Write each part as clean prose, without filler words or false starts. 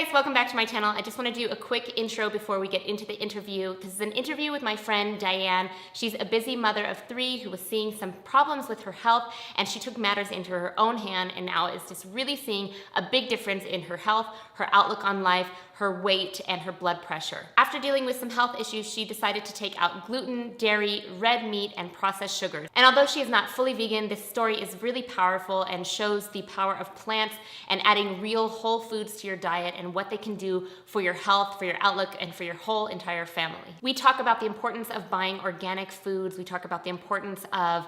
guys, welcome back to my channel. I just want to do a quick intro before we get into the interview. This is an interview with my friend Diane. She's a busy mother of 3 who was seeing some problems with her health, and she took matters into her own hand and now is just really seeing a big difference in her health, her outlook on life, her weight, and her blood pressure. After dealing with some health issues, she decided to take out gluten, dairy, red meat, and processed sugars. And although she is not fully vegan, this story is really powerful and shows the power of plants and adding real whole foods to your diet and what they can do for your health, for your outlook, and for your whole entire family. We talk about the importance of buying organic foods. We talk about the importance of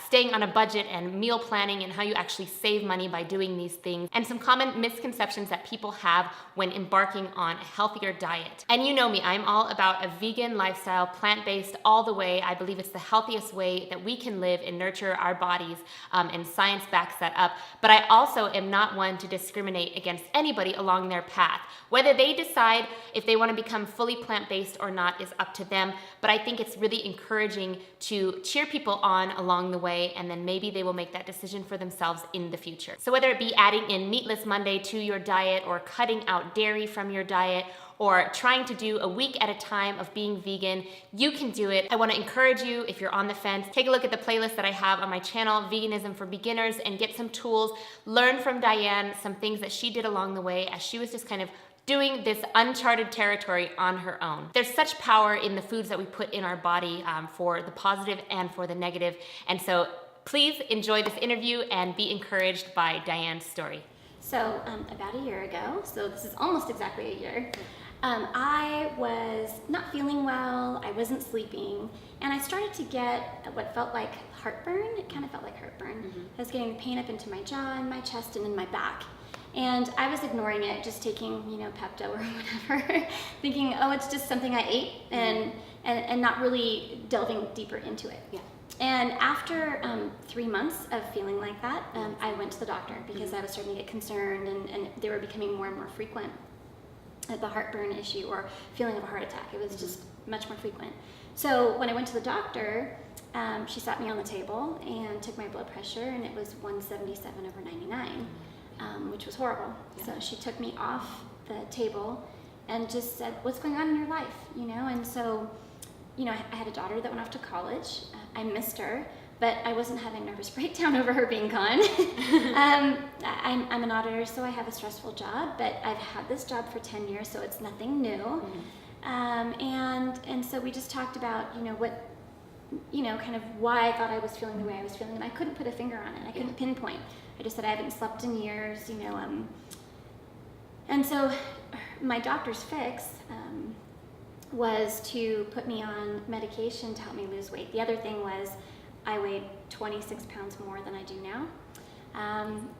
staying on a budget and meal planning and how you actually save money by doing these things, and some common misconceptions that people have when embarking on a healthier diet. And you know me, I'm all about a vegan lifestyle, plant-based all the way. I believe it's the healthiest way that we can live and nurture our bodies, and science backs that up. But I also am not one to discriminate against anybody along their path. Whether they decide if they want to become fully plant-based or not is up to them, but I think it's really encouraging to cheer people on along the way, and then maybe they will make that decision for themselves in the future. So whether it be adding in Meatless Monday to your diet, or cutting out dairy from your diet, or trying to do a week at a time of being vegan, you can do it. I want to encourage you, if you're on the fence, take a look at the playlist that I have on my channel, Veganism for Beginners, and get some tools. Learn from Diane some things that she did along the way as she was just kind of doing this uncharted territory on her own. There's such power in the foods that we put in our body, for the positive and for the negative. And so please enjoy this interview and be encouraged by Diane's story. So about a year ago, so this is almost exactly a year, I was not feeling well, I wasn't sleeping, and I started to get what felt like heartburn. It kind of felt like heartburn. I was getting pain up into my jaw and my chest and in my back. And I was ignoring it, just taking, Pepto or whatever, thinking, oh, it's just something I ate, and not really delving deeper into it. Yeah. And after 3 months of feeling like that, I went to the doctor because I was starting to get concerned, and they were becoming more and more frequent. The heartburn issue or feeling of a heart attack, it was just much more frequent. So when I went to the doctor, she sat me on the table and took my blood pressure, and it was 177/99, which was horrible. Yeah. So she took me off the table and just said, what's going on in your life? And so, I had a daughter that went off to college. I missed her, but I wasn't having a nervous breakdown over her being gone. I'm an auditor, so I have a stressful job, but I've had this job for 10 years, so it's nothing new. And so we just talked about, what, kind of why I thought I was feeling the way I was feeling, and I couldn't put a finger on it. I couldn't pinpoint. I just said I haven't slept in years, and so my doctor's fix was to put me on medication to help me lose weight. The other thing was I weighed 26 pounds more than I do now,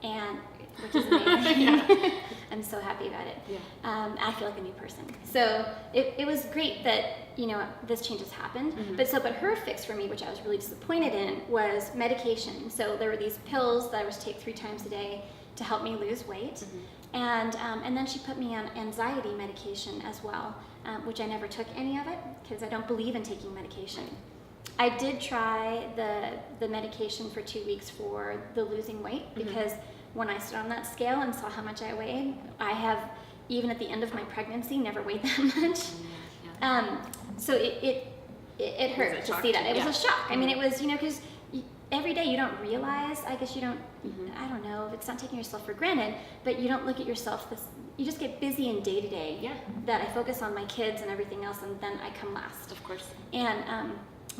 and which is amazing. I'm so happy about it. Yeah. I feel like a new person. So it was great that this change has happened. But her fix for me, which I was really disappointed in, was medication. So there were these pills that I was to take 3 times a day to help me lose weight, and then she put me on anxiety medication as well, which I never took any of it because I don't believe in taking medication. I did try the medication for 2 weeks for the losing weight, because when I stood on that scale and saw how much I weighed, I have, even at the end of my pregnancy, never weighed that much. So it hurt to see that. It was a shock. I mean, it was, because every day you don't realize, I guess you don't, I don't know, it's not taking yourself for granted, but you don't look at yourself, you just get busy in day to day, that I focus on my kids and everything else, and then I come last. Of course. And,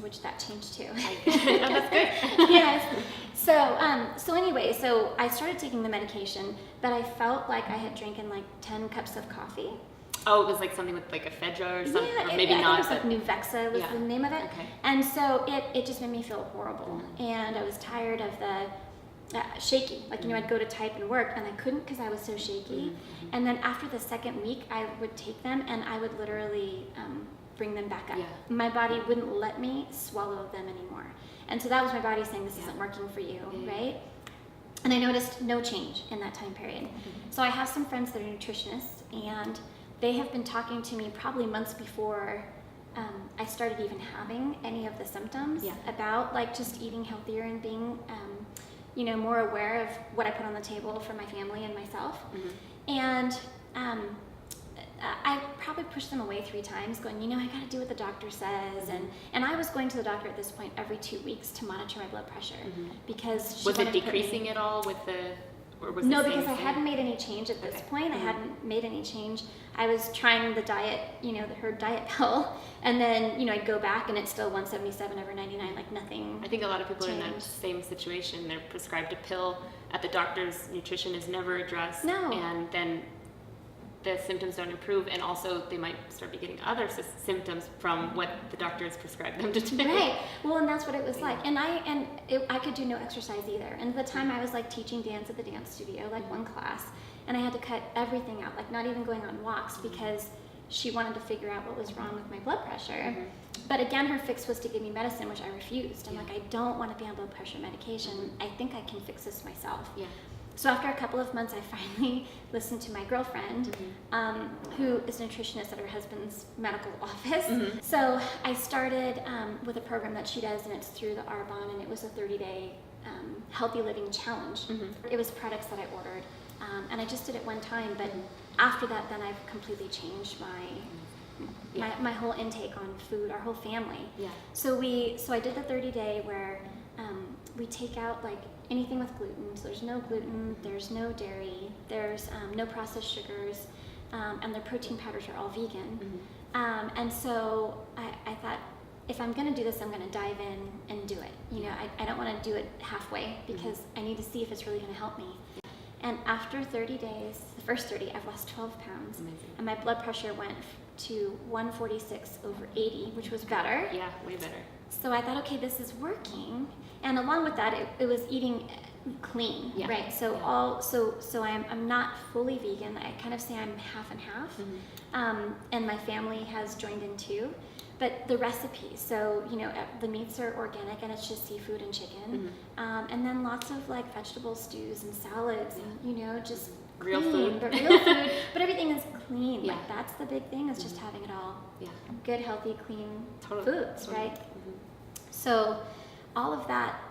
which that changed too. That's good. Yes. So anyway, so I started taking the medication, but I felt like I had drinking like 10 cups of coffee. Oh, it was like something with like ephedra or something? Yeah, or maybe not. I think it was like Nuvexa was the name of it. Okay. And so it just made me feel horrible. And I was tired of the shaky. Like, I'd go to type and work, and I couldn't because I was so shaky. And then after the second week, I would take them, and I would literally bring them back up. Yeah. My body wouldn't let me swallow them anymore. And so that was my body saying, this isn't working for you, right? And I noticed no change in that time period. So I have some friends that are nutritionists, and they have been talking to me probably months before I started even having any of the symptoms about like just eating healthier and being more aware of what I put on the table for my family and myself. And I probably pushed them away 3 times, going, I got to do what the doctor says. And I was going to the doctor at this point every 2 weeks to monitor my blood pressure because she was it decreasing at all with the, or was no, it because I hadn't made any change at this point. I hadn't made any change. I was trying the diet, her diet pill, and then I'd go back and it's still 177 over 99, like nothing. I think a lot of people changed. are in that same situation. They're prescribed a pill at the doctor's, nutrition is never addressed, No. and then the symptoms don't improve, and also they might start getting other symptoms from what the doctor has prescribed them to do. Right. Well, and that's what it was like. And I could do no exercise either. And at the time I was like teaching dance at the dance studio, like one class, and I had to cut everything out, like not even going on walks because she wanted to figure out what was wrong with my blood pressure. But again, her fix was to give me medicine, which I refused. I'm like, I don't want to be on blood pressure medication. I think I can fix this myself. Yeah. So after a couple of months, I finally listened to my girlfriend, who is a nutritionist at her husband's medical office. So I started with a program that she does, and it's through the Arbonne, and it was a 30-day healthy living challenge. It was products that I ordered, and I just did it one time. But after that, then I've completely changed my whole intake on food, our whole family. Yeah. So I did the 30-day where we take out like anything with gluten. So there's no gluten, there's no dairy, there's no processed sugars, and their protein powders are all vegan. And so I thought, if I'm going to do this, I'm going to dive in and do it. I don't want to do it halfway because I need to see if it's really going to help me. And after 30 days, the first 30, I've lost 12 pounds. Amazing. And my blood pressure went to 146 over 80, which was better. Yeah, way better. So I thought, okay, this is working. And along with that, it was eating clean, right? So so I'm not fully vegan. I kind of say I'm half and half. And my family has joined in too. But the recipe, so the meats are organic and it's just seafood and chicken, and then lots of like vegetable stews and salads, and just real clean, food, but real food. But everything is clean. Yeah. Like that's the big thing, is just having it all. Yeah. Good, healthy, clean foods, Totally. right? So all of that,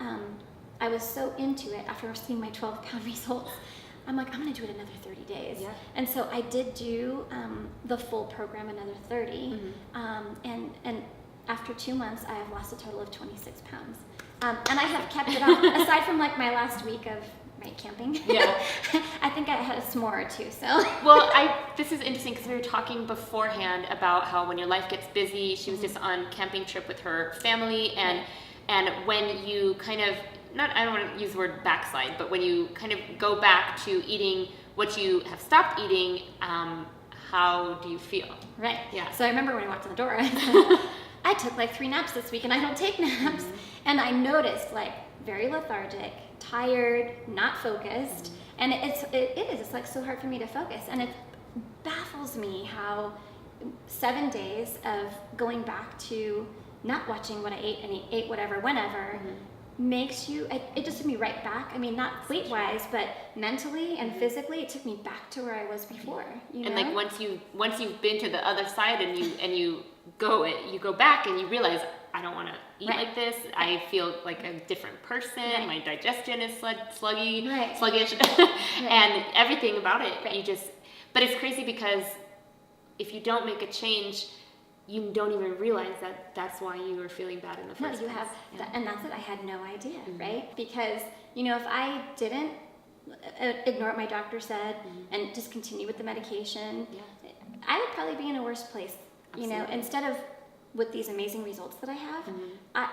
I was so into it after seeing my 12-pound results. I'm like, I'm going to do it another 30 days. Yeah. And so I did do the full program, another 30. And after 2 months, I have lost a total of 26 pounds. And I have kept it off, aside from like my last week of camping. Yeah. I think I had a s'more or two, so. Well, this is interesting because we were talking beforehand about how when your life gets busy, she was just on camping trip with her family, and when you kind of, I don't want to use the word backslide, but when you kind of go back to eating what you have stopped eating, how do you feel? Right. Yeah. So I remember when I walked in the door, I said, I took like 3 naps this week and I don't take naps. And I noticed like very lethargic, tired, not focused. And it's like so hard for me to focus. And it baffles me how 7 days of going back to not watching what I ate and ate whatever, whenever, makes you, it just took me right back. I mean, not weight-wise, but mentally and physically, it took me back to where I was before. And like once you've been to the other side and you go back and you realize, I don't want to eat like this. I feel like a different person. My digestion is sluggish, and everything about it. But it's crazy because if you don't make a change, you don't even realize that that's why you were feeling bad in the first place. No, you have, and that's it. I had no idea, right? Because, if I didn't ignore what my doctor said and just continue with the medication, I would probably be in a worse place, instead of with these amazing results that I have.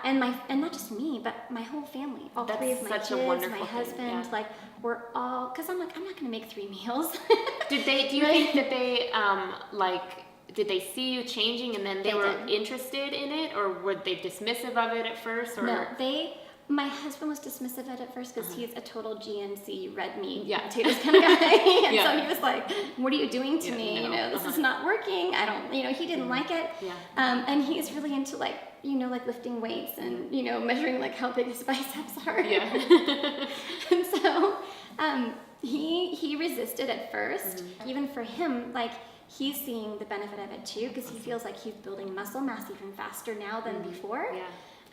And not just me, but my whole family, all That's 3 of my such a kids, wonderful my thing, husband, like we're all, because I'm like, I'm not going to make 3 meals. Do you think that they, did they see you changing and then they were interested in it, or were they dismissive of it at first? Or? No, my husband was dismissive of it at first because he's a total GNC red meat potatoes kind of guy. And so he was like, what are you doing to me? No. This is not working. I don't, he didn't like it. And he's really into like lifting weights and, measuring like how big his biceps are. And so he resisted at first. Even for him, like, he's seeing the benefit of it too, because he feels like he's building muscle mass even faster now than before.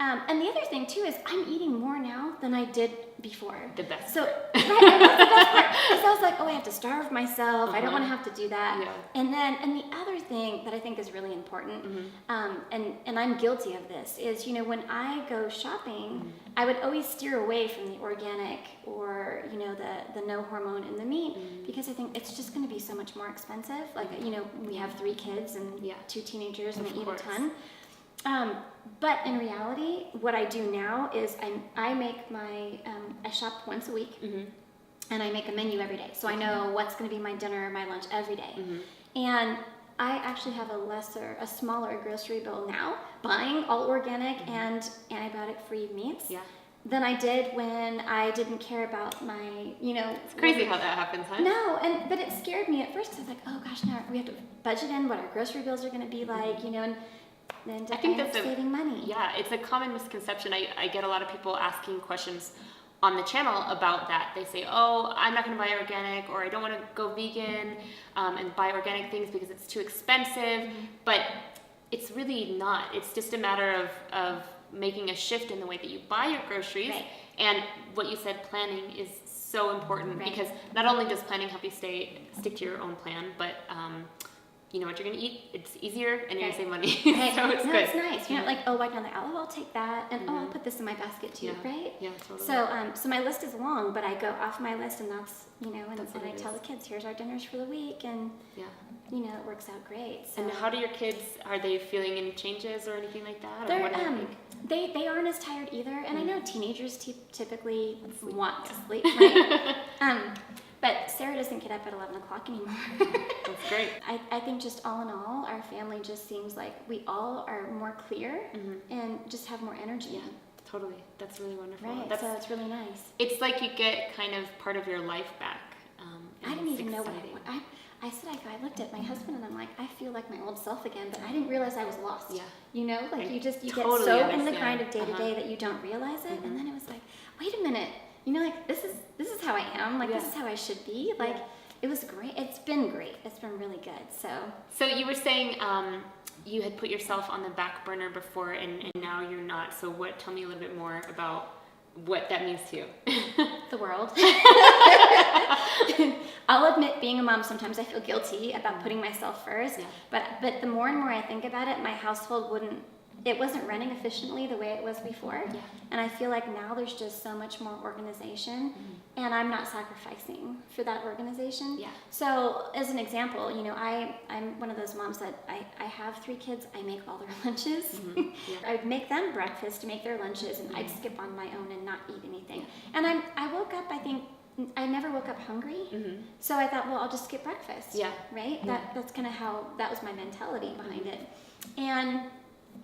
And the other thing too is I'm eating more now than I did before. The best. So, right, and that's the best part. Because I was like, oh, I have to starve myself. I don't want to have to do that. Yeah. And the other thing that I think is really important, and I'm guilty of this, is, you know, when I go shopping, I would always steer away from the organic or, you know, the no hormone in the meat, because I think it's just going to be so much more expensive. Like, you know, we have 3 kids and 2 teenagers, and they eat a ton. But in reality, what I do now is I make my, I shop once a week, and I make a menu every day. So I know what's going to be my dinner, my lunch every day. And I actually have a smaller grocery bill now, buying all organic and antibiotic-free meats. Than I did when I didn't care about my, you know. It's crazy how that happens, huh? No, but it scared me at first. I was like, oh gosh, now we have to budget in what our grocery bills are going to be like, you know, and then I think that's saving money. Yeah, it's a common misconception. I get a lot of people asking questions on the channel about that. They say, oh, I'm not going to buy organic, or I don't want to go vegan and buy organic things because it's too expensive. But it's really not. It's just a matter of making a shift in the way that you buy your groceries. And what you said, planning is so important, because not only does planning help you stick to your own plan, but you know what you're going to eat, it's easier, and you're going to save money. So it's good. It's nice. You're not like, oh, why not? Like, oh, I'll take that, and oh, I'll put this in my basket too, right? Yeah, totally. So my list is long, but I go off my list, and that's, you know, and I tell the kids, here's our dinners for the week, and you know, it works out great. So. And how do your kids, are they feeling any changes or anything like that? They're, they aren't as tired either, and I know teenagers typically want to sleep, right? But Sarah doesn't get up at 11 o'clock anymore. That's great. I think just all in all, our family just seems like we all are more clear and just have more energy. Yeah, totally. That's really wonderful. Right, so it's really nice. It's like you get kind of part of your life back. I didn't even know what I said. I looked at my husband and I'm like, I feel like my old self again, but I didn't realize I was lost. Yeah. You know, like you get so in the grind of day to day that you don't realize it, and then it was like, wait a minute. You know, like this is how I am. Like this is how I should be. Like it was great. It's been great. It's been really good. So you were saying you had put yourself on the back burner before, and now you're not. So tell me a little bit more about what that means to you. The world. I'll admit, being a mom, sometimes I feel guilty about putting myself first. But the more and more I think about it, my household wasn't running efficiently the way it was before. And I feel like now there's just so much more organization, and I'm not sacrificing for that organization. So as an example, you know, I'm one of those moms that I have 3 kids. I make all their lunches. I'd make them breakfast, make their lunches, and I'd skip on my own and not eat anything. And I woke up, I think, I never woke up hungry. So I thought, well, I'll just skip breakfast. Right? That's kind of how, that was my mentality behind it. And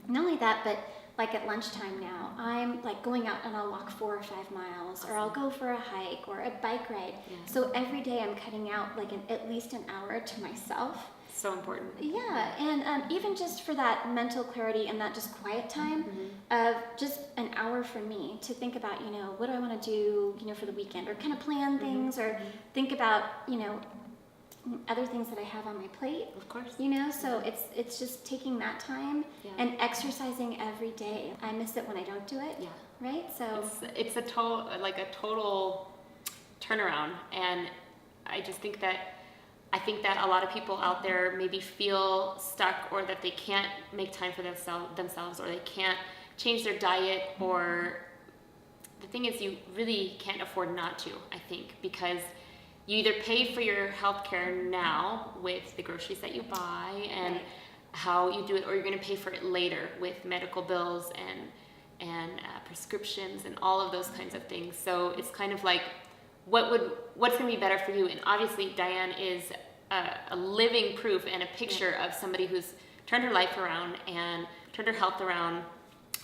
not only that, but like at lunchtime now, I'm like going out and I'll walk 4 or 5 miles, or I'll go for a hike or a bike ride. So every day I'm cutting out like at least an hour to myself. So important. Yeah, and even just for that mental clarity and that just quiet time of just an hour for me to think about, you know, what do I want to do, you know, for the weekend, or kind of plan things, or think about, you know, other things that I have on my plate. Of course. You know, so it's just taking that time and exercising every day. I miss it when I don't do it. Right? So it's a total turnaround, and I just think that a lot of people out there maybe feel stuck, or that they can't make time for themselves, or they can't change their diet, or the thing is, you really can't afford not to, I think, because you either pay for your healthcare now with the groceries that you buy and how you do it, or you're going to pay for it later with medical bills and prescriptions and all of those kinds of things. So it's kind of like, what's going to be better for you? And obviously, Diane is a living proof and a picture of somebody who's turned her life around and turned her health around.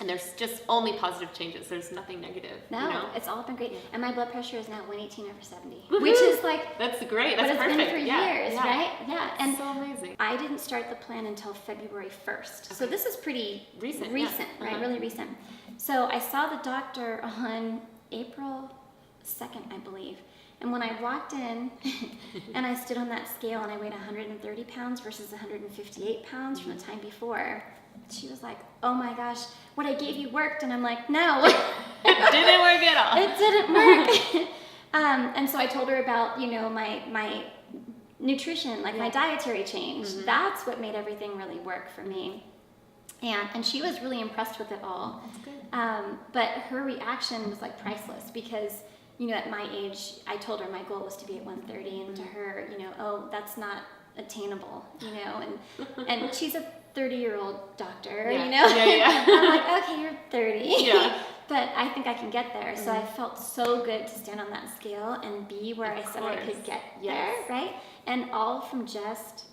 And there's just only positive changes. There's nothing negative. No, you know? It's all been great. And my blood pressure is now 118/70, Woohoo! Which is like, that's great. That's what it's perfect. been for years, right? Yeah, and so amazing. I didn't start the plan until February 1st, so this is pretty recent, right? Really recent. So I saw the doctor on April 2nd, I believe, And when I walked in and I stood on that scale and I weighed 130 pounds versus 158 pounds from the time before, she was like, oh my gosh, what I gave you worked. And I'm like, no. It didn't work at all. It didn't work. And so I told her about, my nutrition, like my dietary change. That's what made everything really work for me. And she was really impressed with it all. That's good. But her reaction was like priceless because, at my age, I told her my goal was to be at 130, and to her, oh, that's not attainable, and she's a 30-year-old doctor, Yeah. I'm like, okay, you're 30. Yeah. But I think I can get there. So I felt so good to stand on that scale and be where I said I could get there, right? And all from just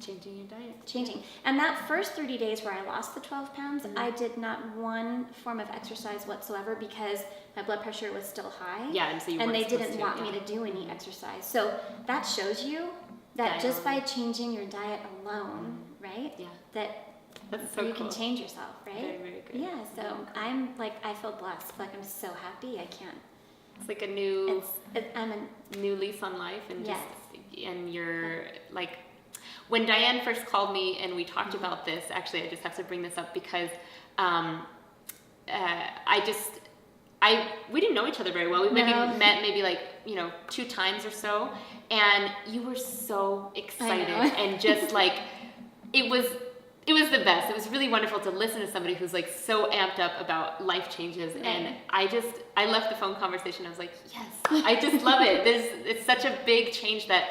changing your diet. Changing. And that first 30 days where I lost the 12 pounds, I did not one form of exercise whatsoever because my blood pressure was still high. Yeah, and so you and weren't they didn't supposed want me to do any exercise. So that shows you that just by changing your diet alone, right? Yeah. That's so you cool. can change yourself, right? Very, very good. Yeah, so I'm like, I feel blessed. Like I'm so happy. I can't. It's like a new I'm a new lease on life, and Yes. and you're like, when Diane first called me and we talked about this, actually I just have to bring this up because we didn't know each other very well. We maybe met like 2 times or so, and you were so excited and just like it was the best. It was really wonderful to listen to somebody who's like so amped up about life changes. Right. And I left the phone conversation. I was like, yes, I just love it. It's such a big change that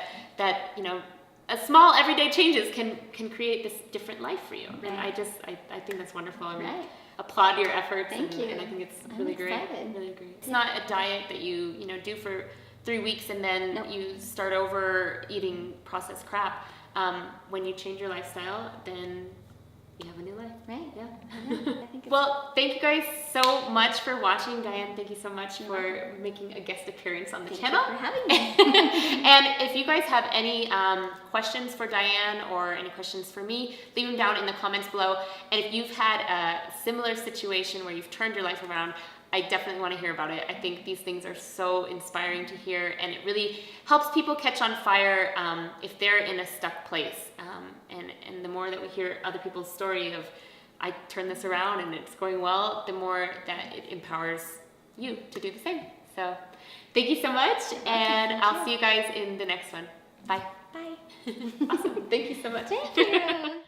a small everyday changes can create this different life for you. Right. And I think that's wonderful. I applaud your efforts. Thank you. And I think it's really great. Really great. It's not a diet that you do for 3 weeks and then you start over eating processed crap. When you change your lifestyle, then you have a new life. Right. Yeah. I think Well, thank you guys so much for watching. Diane, thank you so much for making a guest appearance on the channel. Thank you for having me. And if you guys have any questions for Diane or any questions for me, leave them down in the comments below. And if you've had a similar situation where you've turned your life around, I definitely want to hear about it. I think these things are so inspiring to hear, and it really helps people catch on fire if they're in a stuck place. And the more that we hear other people's story of, I turned this around and it's going well, the more that it empowers you to do the same. So thank you so much, and I'll see you guys in the next one. Bye. Bye. Awesome. Thank you so much. Thank you.